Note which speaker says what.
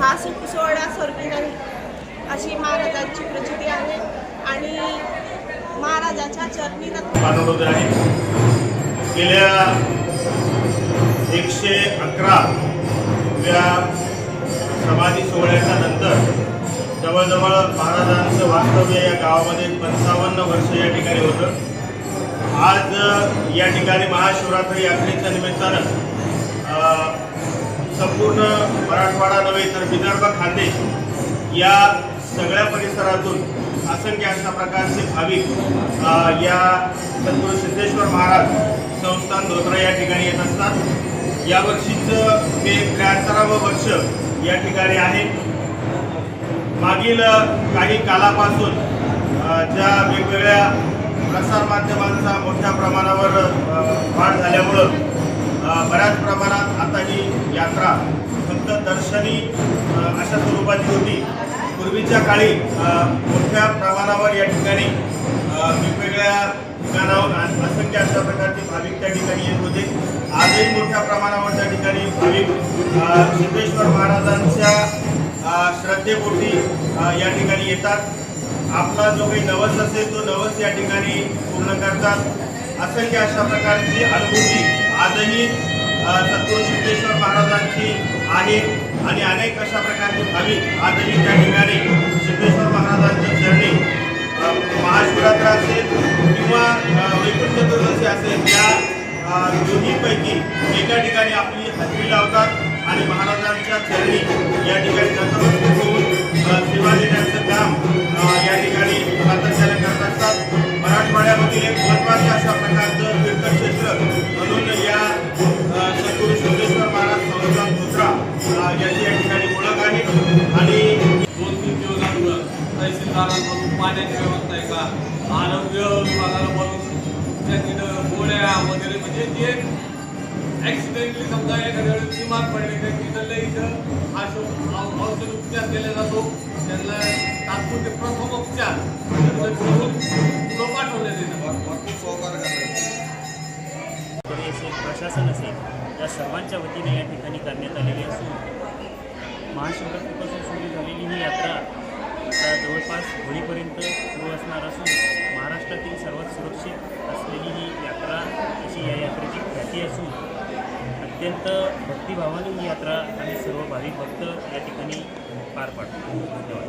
Speaker 1: हा सोहळा स्वर्गीय अशी महाराजांची प्रचिती आहे आणि महाराजाच्या चरणी
Speaker 2: मानवत आहे. गेल्या 111 या समाधी सोहळ्याच्या नंतर जवळजवळ महाराजांचं वास्तव्य या गावामध्ये 55 वर्ष या ठिकाणी होतं. आज या ठिकाणी महाशिवरात्री यात्रेच्या निमित्तानं संपूर्ण मराठवाडा नव्हे तर विदर्भ खानदेश या सगळ्या परिसरातून असंख्य अशा प्रकारचे भाविक या सद्गुरू सिद्धेश्वर महाराज संस्थान धोत्रा या ठिकाणी येत असतात. यावर्षीचं हे 73वं वर्ष या ठिकाणी आहे. मागील काही कालापासून ज्या वेगवेगळ्या प्रसारमाध्यमांचा मोठ्या प्रमाणावर वाढ झाल्यामुळं बऱ्याच प्रमाणात आता ही यात्रा फक्त दर्शनी अशा स्वरूपाची होती. पूर्वीच्या काळी मोठ्या प्रमाणावर या ठिकाणी वेगवेगळ्या ठिकाणाहून असंख्य अशा प्रकारचे भाविक त्या ठिकाणी येत होते. आजही मोठ्या प्रमाणावर त्या ठिकाणी भाविक सिद्धेश्वर महाराजांच्या श्रद्धेपोटी या ठिकाणी येतात. आपला जो काही नवस असेल तो नवस या ठिकाणी पूर्ण करतात. असंख्य अशा प्रकारची अनुभूती आजही सद्गुरू सिद्धेश्वर महाराजांची आहे आणि अनेक अशा प्रकारचे भाविक आजही त्या ठिकाणी सिद्धेश्वर महाराजांच्या चरणी महाशिवरात्र असेल किंवा वैकुंठ चतुर्दशी असेल या दोन्हीपैकी एका ठिकाणी आपली हजेरी लावतात आणि महाराजांच्या चरणी या ठिकाणी नतमस्तक होऊन सेवा देण्याचं काम या ठिकाणी सातत्याने करत असतात. मराठवाड्यामधील एक महत्त्वाचं अशा प्रकारचं तीर्थक्षेत्र म्हणून या सद्गुरू सिद्धेश्वर महाराज संस्थान धोत्रा याची या ठिकाणी ओळख आहे. आणि
Speaker 3: 2-3 दिवसांवर तहसीलदारांमधून पाण्याची व्यवस्था आहे का, आरोग्य विभागाला बोलून त्या तिथं गोळ्या वगैरे म्हणजे जे ॲक्सिडेंटली समजा एखाद्या वेळेस बिमार पडले तर तिथं इथं औषध उपचार केला जातो. त्यांना तात्पुरते प्रथमोपचार करून पुढं पाठवण्यात येतं.
Speaker 4: प्रशासन असेल या सर्वांच्या वतीने या ठिकाणी करण्यात आलेली असून महाशिवरात्रीपासून सुरू झालेली ही यात्रा आता जवळपास होळीपर्यंत सुरू असणार असून महाराष्ट्रातील सर्वात सुरक्षित असलेली ही यात्रा अशी या यात्रेची ख्याती असून अत्यंत भक्तिभावाने ही यात्रा आणि सर्व भाविक भक्त या ठिकाणी पार पाडतो. धन्यवाद.